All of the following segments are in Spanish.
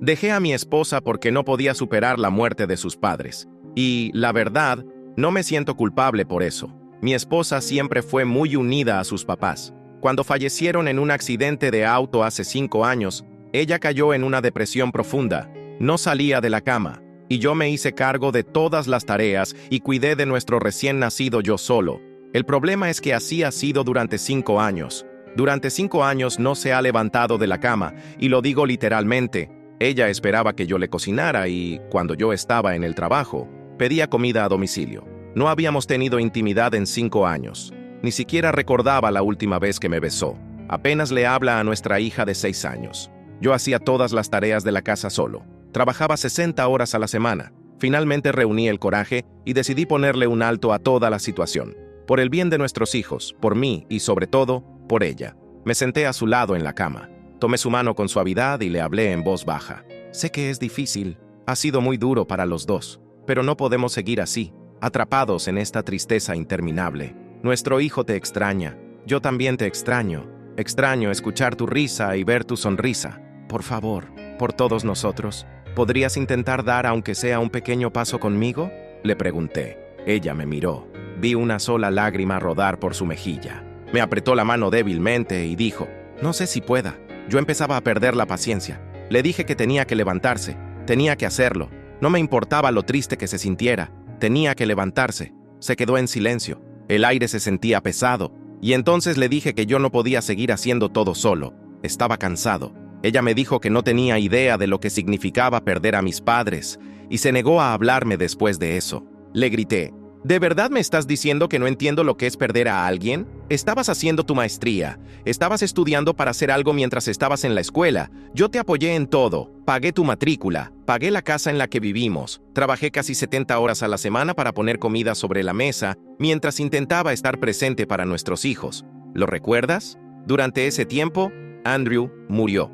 Dejé a mi esposa porque no podía superar la muerte de sus padres. Y, la verdad, no me siento culpable por eso. Mi esposa siempre fue muy unida a sus papás. Cuando fallecieron en un accidente de auto hace 5 años, ella cayó en una depresión profunda. No salía de la cama, y yo me hice cargo de todas las tareas y cuidé de nuestro recién nacido yo solo. El problema es que así ha sido durante 5 años. Durante 5 años no se ha levantado de la cama, y lo digo literalmente. Ella esperaba que yo le cocinara y, cuando yo estaba en el trabajo, pedía comida a domicilio. No habíamos tenido intimidad en 5 años. Ni siquiera recordaba la última vez que me besó. Apenas le habla a nuestra hija de 6 años. Yo hacía todas las tareas de la casa solo. Trabajaba 60 horas a la semana. Finalmente reuní el coraje y decidí ponerle un alto a toda la situación. Por el bien de nuestros hijos, por mí y sobre todo, por ella. Me senté a su lado en la cama. Tomé su mano con suavidad y le hablé en voz baja. Sé que es difícil. Ha sido muy duro para los dos. Pero no podemos seguir así, atrapados en esta tristeza interminable. Nuestro hijo te extraña. Yo también te extraño. Extraño escuchar tu risa y ver tu sonrisa. Por favor, por todos nosotros, ¿podrías intentar dar aunque sea un pequeño paso conmigo? Le pregunté. Ella me miró. Vi una sola lágrima rodar por su mejilla. Me apretó la mano débilmente y dijo, no sé si pueda. Yo empezaba a perder la paciencia. Le dije que tenía que levantarse. Tenía que hacerlo. No me importaba lo triste que se sintiera. Tenía que levantarse. Se quedó en silencio. El aire se sentía pesado. Y entonces le dije que yo no podía seguir haciendo todo solo. Estaba cansado. Ella me dijo que no tenía idea de lo que significaba perder a mis padres, y se negó a hablarme después de eso. Le grité, ¿de verdad me estás diciendo que no entiendo lo que es perder a alguien? Estabas haciendo tu maestría, estabas estudiando para hacer algo mientras estabas en la escuela. Yo te apoyé en todo, pagué tu matrícula, pagué la casa en la que vivimos, trabajé casi 70 horas a la semana para poner comida sobre la mesa, mientras intentaba estar presente para nuestros hijos. ¿Lo recuerdas? Durante ese tiempo, Andrew murió,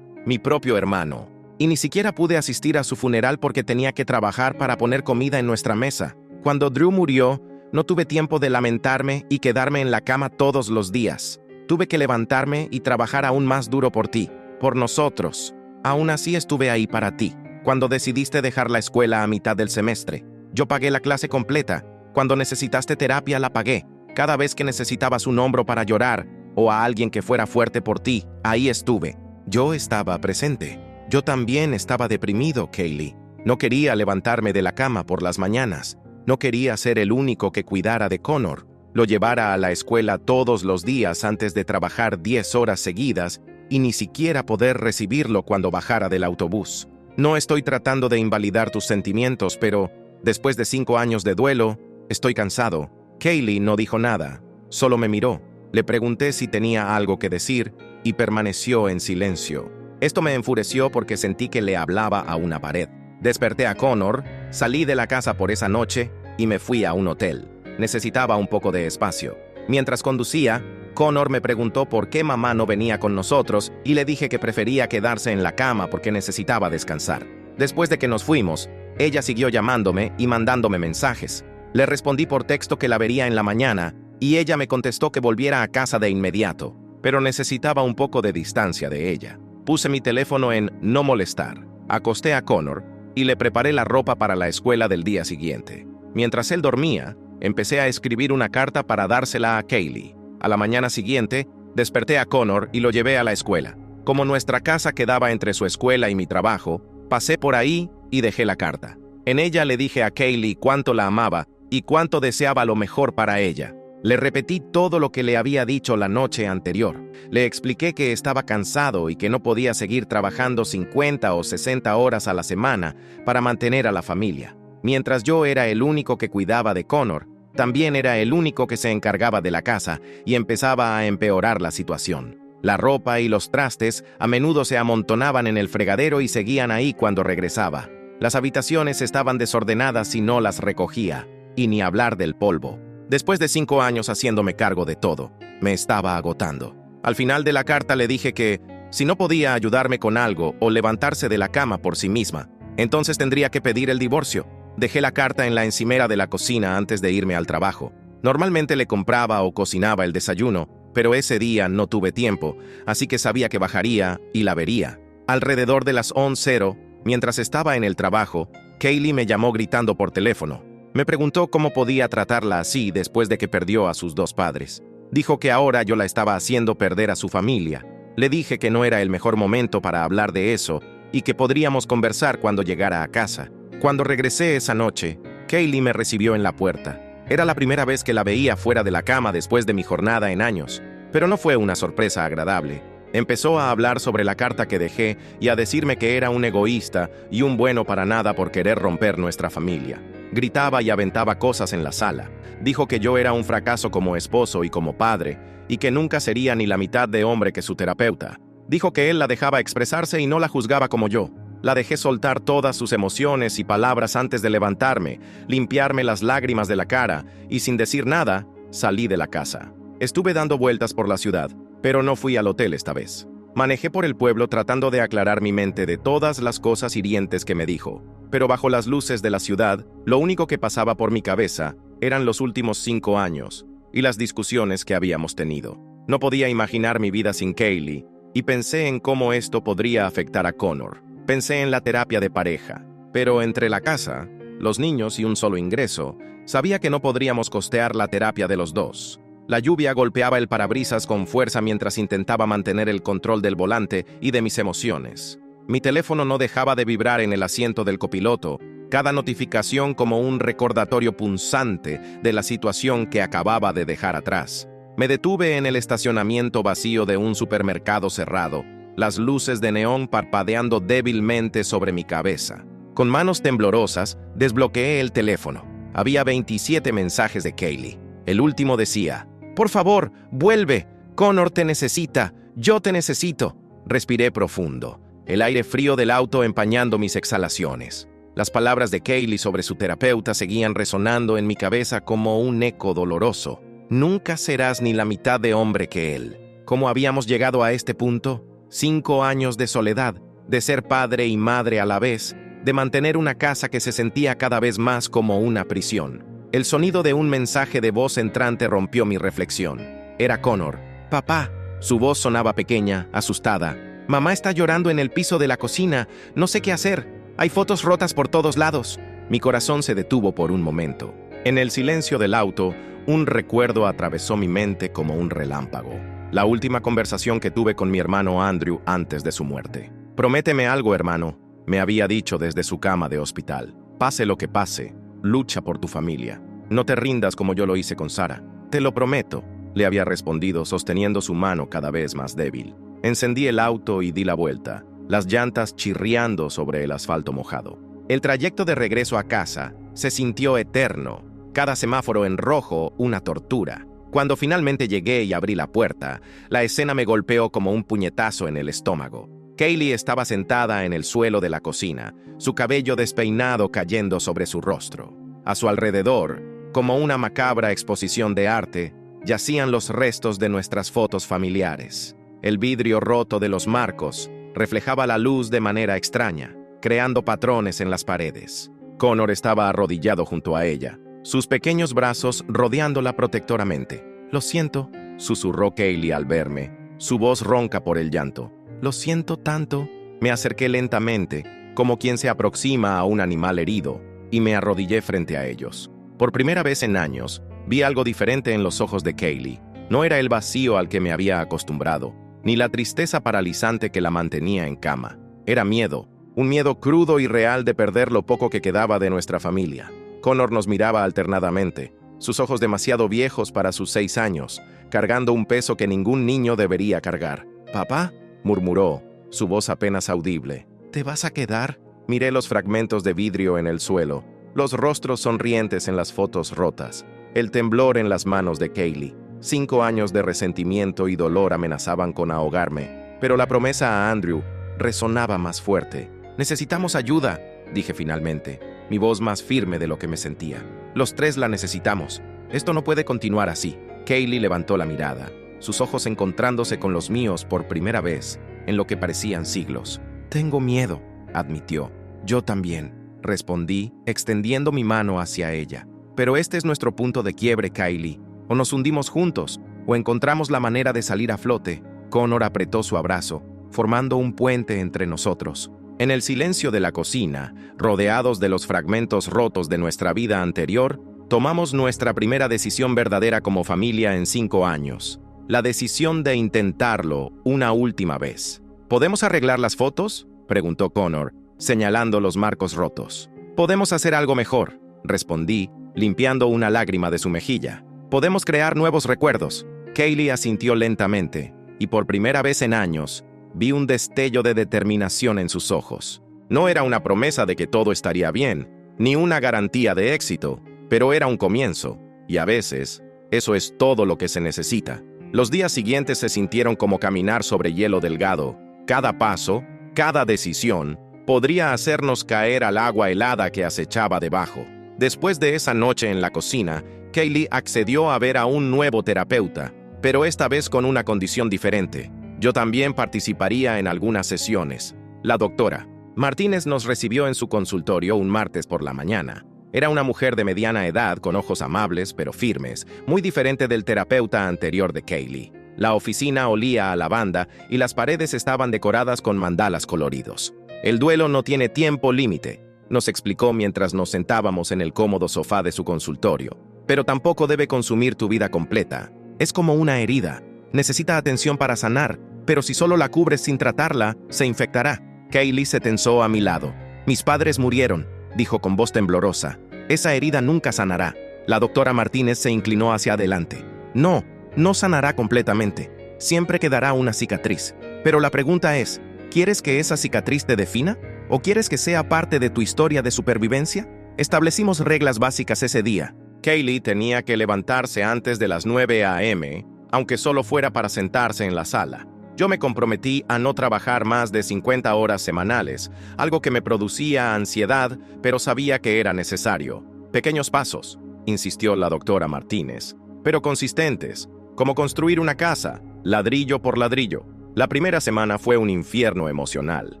mi propio hermano. Y ni siquiera pude asistir a su funeral porque tenía que trabajar para poner comida en nuestra mesa. Cuando Drew murió, no tuve tiempo de lamentarme y quedarme en la cama todos los días. Tuve que levantarme y trabajar aún más duro por ti, por nosotros. Aún así estuve ahí para ti. Cuando decidiste dejar la escuela a mitad del semestre, yo pagué la clase completa. Cuando necesitaste terapia, la pagué. Cada vez que necesitabas un hombro para llorar, o a alguien que fuera fuerte por ti, ahí estuve. Yo estaba presente. Yo también estaba deprimido, Kaylee. No quería levantarme de la cama por las mañanas. No quería ser el único que cuidara de Connor, lo llevara a la escuela todos los días antes de trabajar 10 horas seguidas y ni siquiera poder recibirlo cuando bajara del autobús. No estoy tratando de invalidar tus sentimientos, pero después de 5 años de duelo, estoy cansado. Kaylee no dijo nada, solo me miró. Le pregunté si tenía algo que decir y permaneció en silencio. Esto me enfureció porque sentí que le hablaba a una pared. Desperté a Connor, salí de la casa por esa noche y me fui a un hotel. Necesitaba un poco de espacio. Mientras conducía, Connor me preguntó por qué mamá no venía con nosotros y le dije que prefería quedarse en la cama porque necesitaba descansar. Después de que nos fuimos, ella siguió llamándome y mandándome mensajes. Le respondí por texto que la vería en la mañana y ella me contestó que volviera a casa de inmediato, pero necesitaba un poco de distancia de ella. Puse mi teléfono en no molestar, acosté a Connor y le preparé la ropa para la escuela del día siguiente. Mientras él dormía, empecé a escribir una carta para dársela a Kaylee. A la mañana siguiente, desperté a Connor y lo llevé a la escuela. Como nuestra casa quedaba entre su escuela y mi trabajo, pasé por ahí y dejé la carta. En ella le dije a Kaylee cuánto la amaba y cuánto deseaba lo mejor para ella. Le repetí todo lo que le había dicho la noche anterior. Le expliqué que estaba cansado y que no podía seguir trabajando 50 o 60 horas a la semana para mantener a la familia. Mientras yo era el único que cuidaba de Connor, también era el único que se encargaba de la casa y empezaba a empeorar la situación. La ropa y los trastes a menudo se amontonaban en el fregadero y seguían ahí cuando regresaba. Las habitaciones estaban desordenadas y no las recogía, y ni hablar del polvo. Después de 5 años haciéndome cargo de todo, me estaba agotando. Al final de la carta le dije que, si no podía ayudarme con algo o levantarse de la cama por sí misma, entonces tendría que pedir el divorcio. Dejé la carta en la encimera de la cocina antes de irme al trabajo. Normalmente le compraba o cocinaba el desayuno, pero ese día no tuve tiempo, así que sabía que bajaría y la vería. Alrededor de las 11:00, mientras estaba en el trabajo, Kaylee me llamó gritando por teléfono. Me preguntó cómo podía tratarla así después de que perdió a sus dos padres. Dijo que ahora yo la estaba haciendo perder a su familia. Le dije que no era el mejor momento para hablar de eso y que podríamos conversar cuando llegara a casa. Cuando regresé esa noche, Kaylee me recibió en la puerta. Era la primera vez que la veía fuera de la cama después de mi jornada en años, pero no fue una sorpresa agradable. Empezó a hablar sobre la carta que dejé y a decirme que era un egoísta y un bueno para nada por querer romper nuestra familia. Gritaba y aventaba cosas en la sala. Dijo que yo era un fracaso como esposo y como padre, y que nunca sería ni la mitad de hombre que su terapeuta. Dijo que él la dejaba expresarse y no la juzgaba como yo. La dejé soltar todas sus emociones y palabras antes de levantarme, limpiarme las lágrimas de la cara, y sin decir nada, salí de la casa. Estuve dando vueltas por la ciudad, pero no fui al hotel esta vez. Manejé por el pueblo tratando de aclarar mi mente de todas las cosas hirientes que me dijo, pero bajo las luces de la ciudad, lo único que pasaba por mi cabeza eran los últimos 5 años y las discusiones que habíamos tenido. No podía imaginar mi vida sin Kaylee, y pensé en cómo esto podría afectar a Connor. Pensé en la terapia de pareja, pero entre la casa, los niños y un solo ingreso, sabía que no podríamos costear la terapia de los dos. La lluvia golpeaba el parabrisas con fuerza mientras intentaba mantener el control del volante y de mis emociones. Mi teléfono no dejaba de vibrar en el asiento del copiloto, cada notificación como un recordatorio punzante de la situación que acababa de dejar atrás. Me detuve en el estacionamiento vacío de un supermercado cerrado, las luces de neón parpadeando débilmente sobre mi cabeza. Con manos temblorosas, desbloqueé el teléfono. Había 27 mensajes de Kaylee. El último decía: «Por favor, vuelve. Connor te necesita. Yo te necesito». Respiré profundo, el aire frío del auto empañando mis exhalaciones. Las palabras de Kaylee sobre su terapeuta seguían resonando en mi cabeza como un eco doloroso. Nunca serás ni la mitad de hombre que él. ¿Cómo habíamos llegado a este punto? 5 años de soledad, de ser padre y madre a la vez, de mantener una casa que se sentía cada vez más como una prisión. El sonido de un mensaje de voz entrante rompió mi reflexión. Era Connor. «Papá». Su voz sonaba pequeña, asustada. «Mamá está llorando en el piso de la cocina. No sé qué hacer. Hay fotos rotas por todos lados». Mi corazón se detuvo por un momento. En el silencio del auto, un recuerdo atravesó mi mente como un relámpago. La última conversación que tuve con mi hermano Andrew antes de su muerte. «Prométeme algo, hermano», me había dicho desde su cama de hospital. «Pase lo que pase, lucha por tu familia. No te rindas como yo lo hice con Sara. Te lo prometo», le había respondido, sosteniendo su mano cada vez más débil. Encendí el auto y di la vuelta, las llantas chirriando sobre el asfalto mojado. El trayecto de regreso a casa se sintió eterno, cada semáforo en rojo una tortura. Cuando finalmente llegué y abrí la puerta, la escena me golpeó como un puñetazo en el estómago. Kaylee estaba sentada en el suelo de la cocina, su cabello despeinado cayendo sobre su rostro. A su alrededor, como una macabra exposición de arte, yacían los restos de nuestras fotos familiares. El vidrio roto de los marcos reflejaba la luz de manera extraña, creando patrones en las paredes. Connor estaba arrodillado junto a ella, sus pequeños brazos rodeándola protectoramente. «Lo siento», susurró Kaylee al verme, su voz ronca por el llanto. «Lo siento tanto». Me acerqué lentamente, como quien se aproxima a un animal herido, y me arrodillé frente a ellos. Por primera vez en años, vi algo diferente en los ojos de Kaylee. No era el vacío al que me había acostumbrado, ni la tristeza paralizante que la mantenía en cama. Era miedo, un miedo crudo y real de perder lo poco que quedaba de nuestra familia. Connor nos miraba alternadamente, sus ojos demasiado viejos para sus 6 años, cargando un peso que ningún niño debería cargar. «¿Papá?», murmuró, su voz apenas audible. «¿Te vas a quedar?». Miré los fragmentos de vidrio en el suelo, los rostros sonrientes en las fotos rotas, el temblor en las manos de Kaylee. 5 años de resentimiento y dolor amenazaban con ahogarme, pero la promesa a Andrew resonaba más fuerte. «Necesitamos ayuda», dije finalmente, mi voz más firme de lo que me sentía. «Los 3 la necesitamos. Esto no puede continuar así». Kaylee levantó la mirada, sus ojos encontrándose con los míos por primera vez en lo que parecían siglos. «Tengo miedo», admitió. «Yo también», respondí, extendiendo mi mano hacia ella. «Pero este es nuestro punto de quiebre, Kaylee. O nos hundimos juntos, o encontramos la manera de salir a flote». Connor apretó su abrazo, formando un puente entre nosotros. En el silencio de la cocina, rodeados de los fragmentos rotos de nuestra vida anterior, tomamos nuestra primera decisión verdadera como familia en 5 años. La decisión de intentarlo una última vez. ¿Podemos arreglar las fotos?, preguntó Connor, señalando los marcos rotos. «Podemos hacer algo mejor», respondí, limpiando una lágrima de su mejilla. «Podemos crear nuevos recuerdos». Kaylee asintió lentamente, y por primera vez en años, vi un destello de determinación en sus ojos. No era una promesa de que todo estaría bien, ni una garantía de éxito, pero era un comienzo, y a veces, eso es todo lo que se necesita. Los días siguientes se sintieron como caminar sobre hielo delgado. Cada paso, cada decisión, podría hacernos caer al agua helada que acechaba debajo. Después de esa noche en la cocina, Kaylee accedió a ver a un nuevo terapeuta, pero esta vez con una condición diferente. Yo también participaría en algunas sesiones. La doctora Martínez nos recibió en su consultorio un martes por la mañana. Era una mujer de mediana edad con ojos amables pero firmes, muy diferente del terapeuta anterior de Kaylee. La oficina olía a lavanda y las paredes estaban decoradas con mandalas coloridos. «El duelo no tiene tiempo límite», nos explicó mientras nos sentábamos en el cómodo sofá de su consultorio. «Pero tampoco debe consumir tu vida completa. Es como una herida. Necesita atención para sanar, pero si solo la cubres sin tratarla, se infectará». Kaylee se tensó a mi lado. «Mis padres murieron», dijo con voz temblorosa. «Esa herida nunca sanará». La doctora Martínez se inclinó hacia adelante. No sanará completamente. Siempre quedará una cicatriz. Pero la pregunta es, ¿quieres que esa cicatriz te defina? ¿O quieres que sea parte de tu historia de supervivencia? Establecimos reglas básicas ese día. Kaylee tenía que levantarse antes de las 9 a.m., aunque solo fuera para sentarse en la sala. Yo me comprometí a no trabajar más de 50 horas semanales, algo que me producía ansiedad, pero sabía que era necesario. Pequeños pasos, insistió la doctora Martínez, pero consistentes, como construir una casa, ladrillo por ladrillo. La primera semana fue un infierno emocional.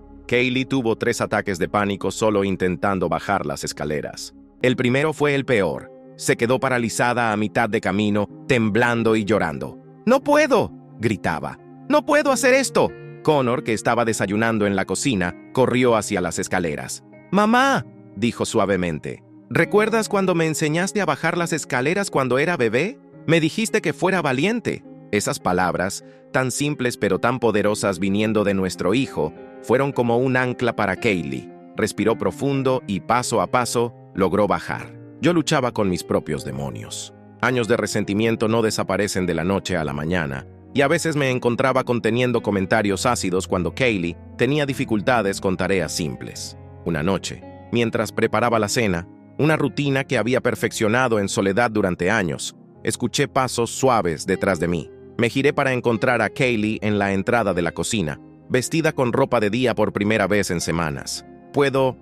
Kaylee tuvo 3 ataques de pánico solo intentando bajar las escaleras. El primero fue el peor. Se quedó paralizada a mitad de camino, temblando y llorando. «¡No puedo!», gritaba. «¡No puedo hacer esto!». Connor, que estaba desayunando en la cocina, corrió hacia las escaleras. «Mamá», dijo suavemente, «¿recuerdas cuando me enseñaste a bajar las escaleras cuando era bebé? Me dijiste que fuera valiente». Esas palabras, tan simples pero tan poderosas viniendo de nuestro hijo, fueron como un ancla para Kaylee. Respiró profundo y paso a paso logró bajar. Yo luchaba con mis propios demonios. Años de resentimiento no desaparecen de la noche a la mañana, y a veces me encontraba conteniendo comentarios ácidos cuando Kaylee tenía dificultades con tareas simples. Una noche, mientras preparaba la cena, una rutina que había perfeccionado en soledad durante años, escuché pasos suaves detrás de mí. Me giré para encontrar a Kaylee en la entrada de la cocina, vestida con ropa de día por primera vez en semanas. ¿Puedo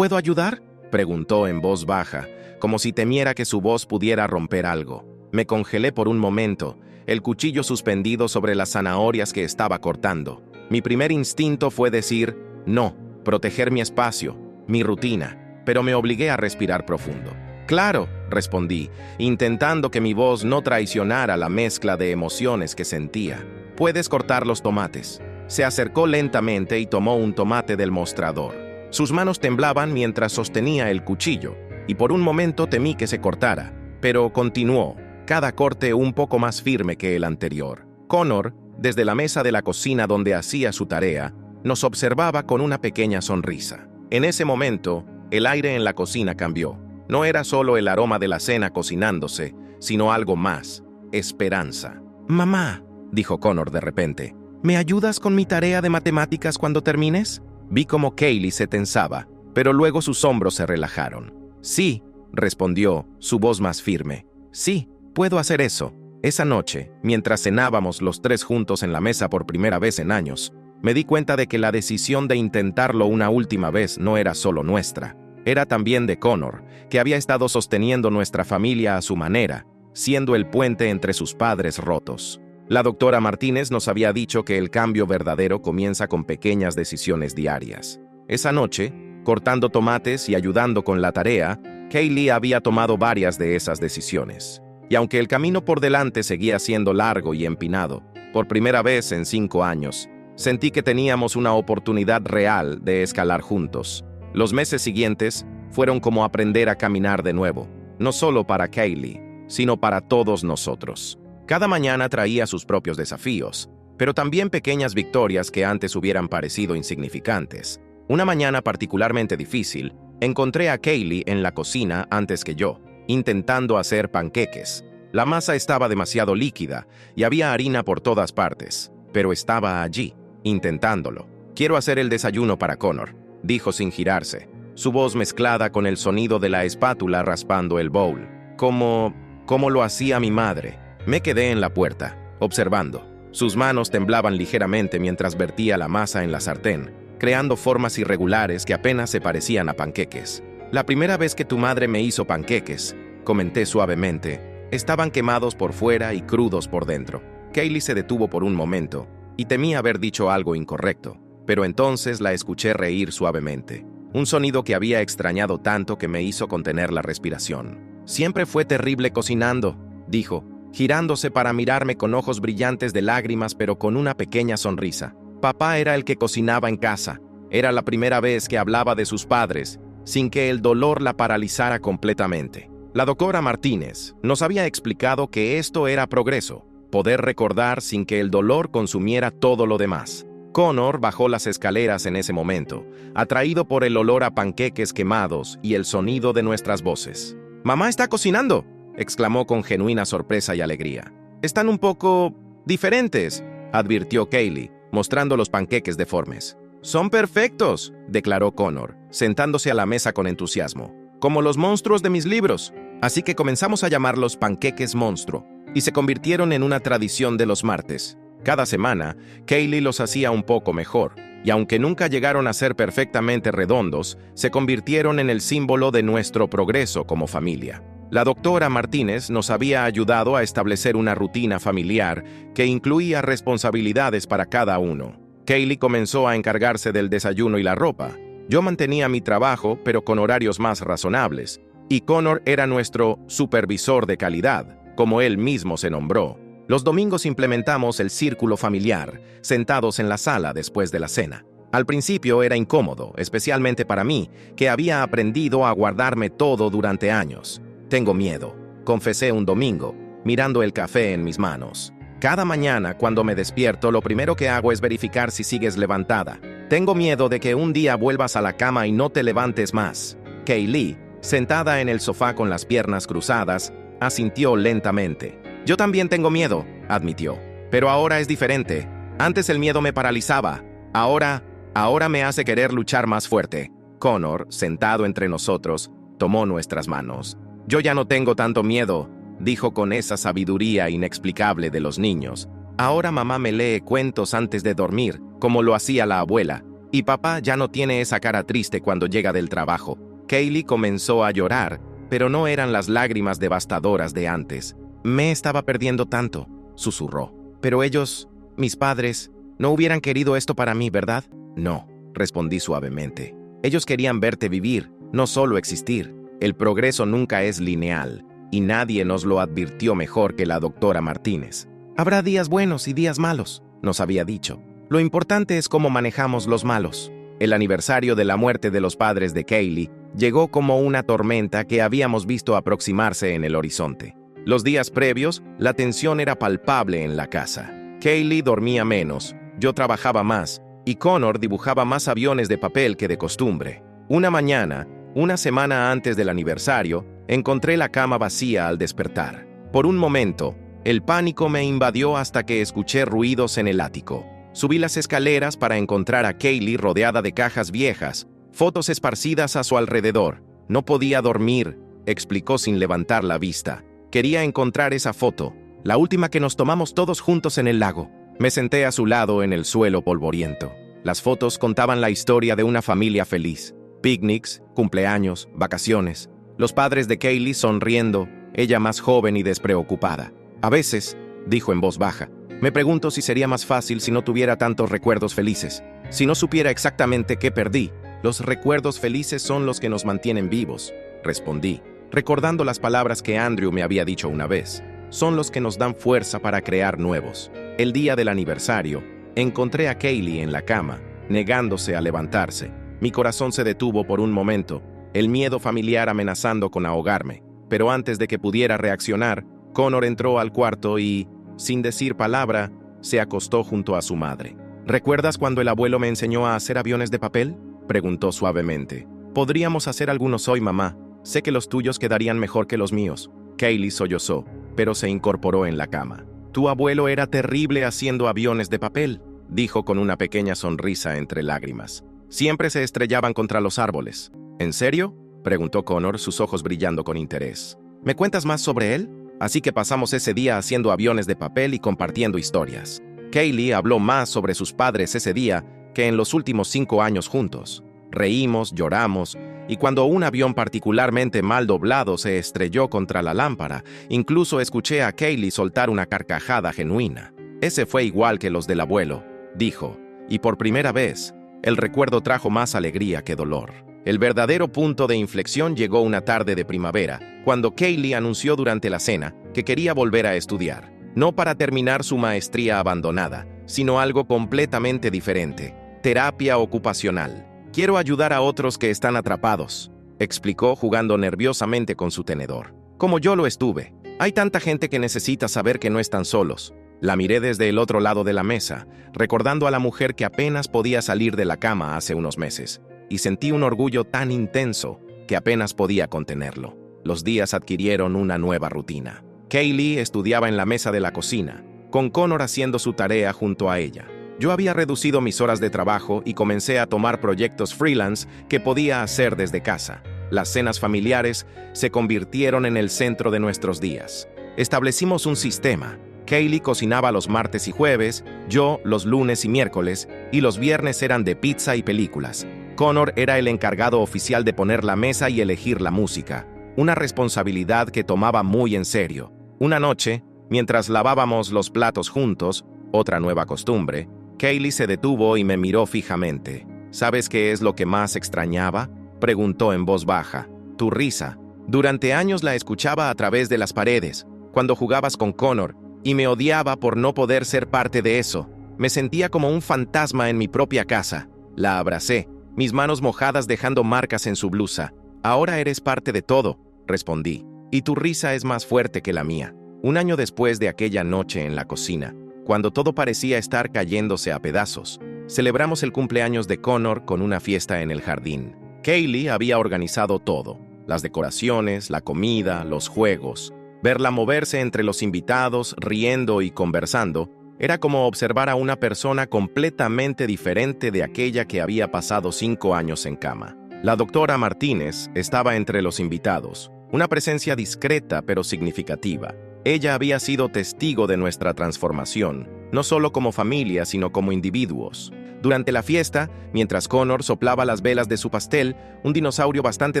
ayudar?», preguntó en voz baja, como si temiera que su voz pudiera romper algo. Me congelé por un momento, el cuchillo suspendido sobre las zanahorias que estaba cortando. Mi primer instinto fue decir no, proteger mi espacio, mi rutina, pero me obligué a respirar profundo. «Claro», respondí, intentando que mi voz no traicionara la mezcla de emociones que sentía. «Puedes cortar los tomates». Se acercó lentamente y tomó un tomate del mostrador. Sus manos temblaban mientras sostenía el cuchillo, y por un momento temí que se cortara, pero continuó, cada corte un poco más firme que el anterior. Connor, desde la mesa de la cocina donde hacía su tarea, nos observaba con una pequeña sonrisa. En ese momento, el aire en la cocina cambió. No era solo el aroma de la cena cocinándose, sino algo más, esperanza. «Mamá», dijo Connor de repente, «¿me ayudas con mi tarea de matemáticas cuando termines?». Vi cómo Kaylee se tensaba, pero luego sus hombros se relajaron. «Sí», respondió, su voz más firme. «Sí, puedo hacer eso». Esa noche, mientras cenábamos los 3 juntos en la mesa por primera vez en años, me di cuenta de que la decisión de intentarlo una última vez no era solo nuestra. Era también de Connor, que había estado sosteniendo nuestra familia a su manera, siendo el puente entre sus padres rotos. La doctora Martínez nos había dicho que el cambio verdadero comienza con pequeñas decisiones diarias. Esa noche, cortando tomates y ayudando con la tarea, Kaylee había tomado varias de esas decisiones. Y aunque el camino por delante seguía siendo largo y empinado, por primera vez en 5 años, Sentí que teníamos una oportunidad real de escalar juntos. Los meses siguientes fueron como aprender a caminar de nuevo, no solo para Kaylee, sino para todos nosotros. Cada mañana traía sus propios desafíos, pero también pequeñas victorias que antes hubieran parecido insignificantes. Una mañana particularmente difícil, encontré a Kaylee en la cocina antes que yo, intentando hacer panqueques. La masa estaba demasiado líquida y había harina por todas partes, pero estaba allí, intentándolo. «Quiero hacer el desayuno para Connor», dijo sin girarse, su voz mezclada con el sonido de la espátula raspando el bowl. Como lo hacía mi madre. Me quedé en la puerta, observando. Sus manos temblaban ligeramente mientras vertía la masa en la sartén, creando formas irregulares que apenas se parecían a panqueques. «La primera vez que tu madre me hizo panqueques», comenté suavemente, «estaban quemados por fuera y crudos por dentro». Kaylee se detuvo por un momento, y temí haber dicho algo incorrecto, pero entonces la escuché reír suavemente. Un sonido que había extrañado tanto que me hizo contener la respiración. «Siempre fue terrible cocinando», dijo, girándose para mirarme con ojos brillantes de lágrimas pero con una pequeña sonrisa. «Papá era el que cocinaba en casa. Era la primera vez que hablaba de sus padres, sin que el dolor la paralizara completamente». La doctora Martínez nos había explicado que esto era progreso, poder recordar sin que el dolor consumiera todo lo demás. Connor bajó las escaleras en ese momento, atraído por el olor a panqueques quemados y el sonido de nuestras voces. «¡Mamá está cocinando!», exclamó con genuina sorpresa y alegría. «Están un poco diferentes», advirtió Kaylee, mostrando los panqueques deformes. «Son perfectos», declaró Connor, sentándose a la mesa con entusiasmo. «Como los monstruos de mis libros». Así que comenzamos a llamarlos panqueques monstruo, y se convirtieron en una tradición de los martes. Cada semana, Kaylee los hacía un poco mejor, y aunque nunca llegaron a ser perfectamente redondos, se convirtieron en el símbolo de nuestro progreso como familia. La doctora Martínez nos había ayudado a establecer una rutina familiar que incluía responsabilidades para cada uno. Kaylee comenzó a encargarse del desayuno y la ropa. Yo mantenía mi trabajo, pero con horarios más razonables, y Connor era nuestro supervisor de calidad, como él mismo se nombró. Los domingos implementamos el círculo familiar, sentados en la sala después de la cena. Al principio era incómodo, especialmente para mí, que había aprendido a guardarme todo durante años. «Tengo miedo», confesé un domingo, mirando el café en mis manos. «Cada mañana, cuando me despierto, lo primero que hago es verificar si sigues levantada. Tengo miedo de que un día vuelvas a la cama y no te levantes más». Kaylee, sentada en el sofá con las piernas cruzadas, asintió lentamente. «Yo también tengo miedo», admitió. «Pero ahora es diferente. Antes el miedo me paralizaba. Ahora me hace querer luchar más fuerte». Connor, sentado entre nosotros, tomó nuestras manos. «Yo ya no tengo tanto miedo», dijo con esa sabiduría inexplicable de los niños. «Ahora mamá me lee cuentos antes de dormir, como lo hacía la abuela, y papá ya no tiene esa cara triste cuando llega del trabajo». Kaylee comenzó a llorar, pero no eran las lágrimas devastadoras de antes. «Me estaba perdiendo tanto», susurró. «Pero ellos, mis padres, no hubieran querido esto para mí, ¿verdad?» «No», respondí suavemente. «Ellos querían verte vivir, no solo existir. El progreso nunca es lineal, y nadie nos lo advirtió mejor que la doctora Martínez. Habrá días buenos y días malos», nos había dicho. «Lo importante es cómo manejamos los malos». El aniversario de la muerte de los padres de Kaylee llegó como una tormenta que habíamos visto aproximarse en el horizonte. Los días previos, la tensión era palpable en la casa. Kaylee dormía menos, yo trabajaba más, y Connor dibujaba más aviones de papel que de costumbre. Una mañana, una semana antes del aniversario, encontré la cama vacía al despertar. Por un momento, el pánico me invadió hasta que escuché ruidos en el ático. Subí las escaleras para encontrar a Kaylee rodeada de cajas viejas, fotos esparcidas a su alrededor. «No podía dormir», explicó sin levantar la vista. «Quería encontrar esa foto, la última que nos tomamos todos juntos en el lago». Me senté a su lado en el suelo polvoriento. Las fotos contaban la historia de una familia feliz. Picnics, cumpleaños, vacaciones. Los padres de Kaylee sonriendo, ella más joven y despreocupada. «A veces», dijo en voz baja, «me pregunto si sería más fácil si no tuviera tantos recuerdos felices. Si no supiera exactamente qué perdí. Los recuerdos felices son los que nos mantienen vivos», respondí, recordando las palabras que Andrew me había dicho una vez. «Son los que nos dan fuerza para crear nuevos». El día del aniversario, Encontré a Kaylee en la cama, negándose a levantarse. Mi corazón se detuvo por un momento, el miedo familiar amenazando con ahogarme. Pero antes de que pudiera reaccionar, Connor entró al cuarto y, sin decir palabra, se acostó junto a su madre. ¿Recuerdas cuando el abuelo me enseñó a hacer aviones de papel?, preguntó suavemente. Podríamos hacer algunos hoy, mamá. Sé que los tuyos quedarían mejor que los míos. Kaylee sollozó, pero se incorporó en la cama. Tu abuelo era terrible haciendo aviones de papel, dijo con una pequeña sonrisa entre lágrimas. Siempre se estrellaban contra los árboles. ¿En serio?, preguntó Connor, sus ojos brillando con interés. ¿Me cuentas más sobre él? Así que pasamos ese día haciendo aviones de papel y compartiendo historias. Kaylee habló más sobre sus padres ese día que en los últimos 5 años juntos. Reímos, lloramos, y cuando un avión particularmente mal doblado se estrelló contra la lámpara, incluso escuché a Kaylee soltar una carcajada genuina. Ese fue igual que los del abuelo, dijo, y por primera vez, el recuerdo trajo más alegría que dolor. El verdadero punto de inflexión llegó una tarde de primavera, cuando Kaylee anunció durante la cena que quería volver a estudiar, no para terminar su maestría abandonada, sino algo completamente diferente: terapia ocupacional. Quiero ayudar a otros que están atrapados, explicó jugando nerviosamente con su tenedor. Como yo lo estuve. Hay tanta gente que necesita saber que no están solos. La miré desde el otro lado de la mesa, recordando a la mujer que apenas podía salir de la cama hace unos meses, y sentí un orgullo tan intenso que apenas podía contenerlo. Los días adquirieron una nueva rutina. Kaylee estudiaba en la mesa de la cocina, con Connor haciendo su tarea junto a ella. Yo había reducido mis horas de trabajo y comencé a tomar proyectos freelance que podía hacer desde casa. Las cenas familiares se convirtieron en el centro de nuestros días. Establecimos un sistema. Kaylee cocinaba los martes y jueves, yo los lunes y miércoles, y los viernes eran de pizza y películas. Connor era el encargado oficial de poner la mesa y elegir la música, una responsabilidad que tomaba muy en serio. Una noche, mientras lavábamos los platos juntos, otra nueva costumbre, Kaylee se detuvo y me miró fijamente. ¿Sabes qué es lo que más extrañaba?, preguntó en voz baja. Tu risa. Durante años la escuchaba a través de las paredes, cuando jugabas con Connor, y me odiaba por no poder ser parte de eso. Me sentía como un fantasma en mi propia casa. La abracé, mis manos mojadas dejando marcas en su blusa. Ahora eres parte de todo, respondí, y tu risa es más fuerte que la mía. Un año después de aquella noche en la cocina, cuando todo parecía estar cayéndose a pedazos, celebramos el cumpleaños de Connor con una fiesta en el jardín. Kaylee había organizado todo: las decoraciones, la comida, los juegos. Verla moverse entre los invitados, riendo y conversando, era como observar a una persona completamente diferente de aquella que había pasado 5 años en cama. La doctora Martínez estaba entre los invitados, una presencia discreta pero significativa. Ella había sido testigo de nuestra transformación, no solo como familia, sino como individuos. Durante la fiesta, mientras Connor soplaba las velas de su pastel, un dinosaurio bastante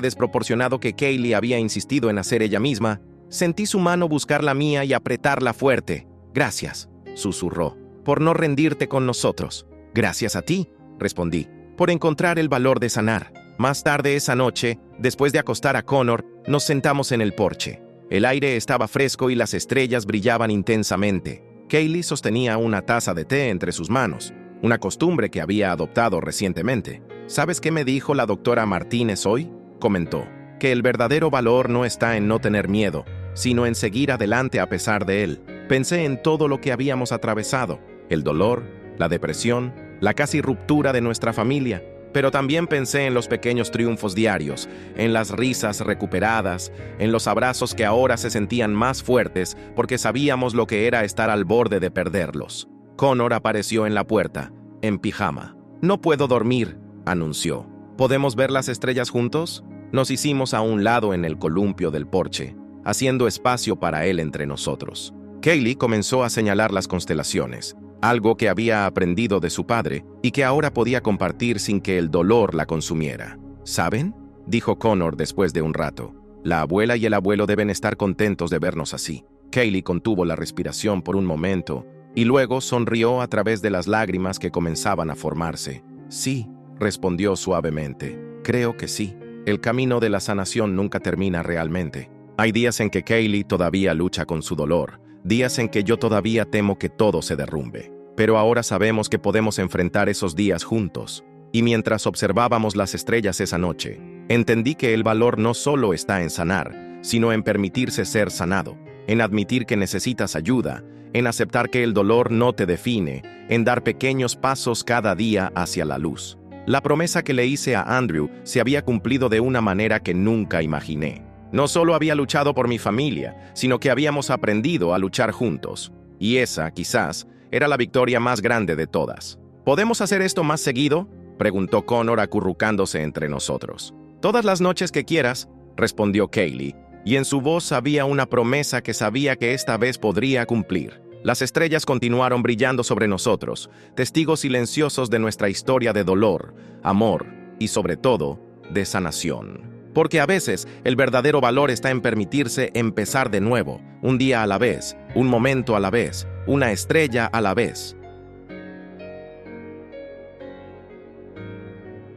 desproporcionado que Kaylee había insistido en hacer ella misma, sentí su mano buscar la mía y apretarla fuerte. Gracias, susurró, por no rendirte con nosotros. Gracias a ti, respondí, por encontrar el valor de sanar. Más tarde esa noche, después de acostar a Connor, nos sentamos en el porche. El aire estaba fresco y las estrellas brillaban intensamente. Kaylee sostenía una taza de té entre sus manos, una costumbre que había adoptado recientemente. ¿Sabes qué me dijo la doctora Martínez hoy?, comentó. Que el verdadero valor no está en no tener miedo, sino en seguir adelante a pesar de él. Pensé en todo lo que habíamos atravesado, el dolor, la depresión, la casi ruptura de nuestra familia, pero también pensé en los pequeños triunfos diarios, en las risas recuperadas, en los abrazos que ahora se sentían más fuertes porque sabíamos lo que era estar al borde de perderlos. Connor apareció en la puerta, en pijama. No puedo dormir, anunció. ¿Podemos ver las estrellas juntos? Nos hicimos a un lado en el columpio del porche, haciendo espacio para él entre nosotros. Kaylee comenzó a señalar las constelaciones, algo que había aprendido de su padre y que ahora podía compartir sin que el dolor la consumiera. ¿Saben?, dijo Connor después de un rato. La abuela y el abuelo deben estar contentos de vernos así. Kaylee contuvo la respiración por un momento y luego sonrió a través de las lágrimas que comenzaban a formarse. Sí, respondió suavemente. Creo que sí. El camino de la sanación nunca termina realmente. Hay días en que Kaylee todavía lucha con su dolor, días en que yo todavía temo que todo se derrumbe. pero ahora sabemos que podemos enfrentar esos días juntos. Y mientras observábamos las estrellas esa noche, entendí que el valor no solo está en sanar, sino en permitirse ser sanado, en admitir que necesitas ayuda, en aceptar que el dolor no te define, en dar pequeños pasos cada día hacia la luz. La promesa que le hice a Andrew se había cumplido de una manera que nunca imaginé. No solo había luchado por mi familia, sino que habíamos aprendido a luchar juntos. Y esa, quizás, era la victoria más grande de todas. ¿Podemos hacer esto más seguido?, preguntó Connor acurrucándose entre nosotros. «Todas las noches que quieras», respondió Kaylee, y en su voz había una promesa que sabía que esta vez podría cumplir. Las estrellas continuaron brillando sobre nosotros, testigos silenciosos de nuestra historia de dolor, amor y, sobre todo, de sanación. Porque a veces el verdadero valor está en permitirse empezar de nuevo, un día a la vez, un momento a la vez, una estrella a la vez.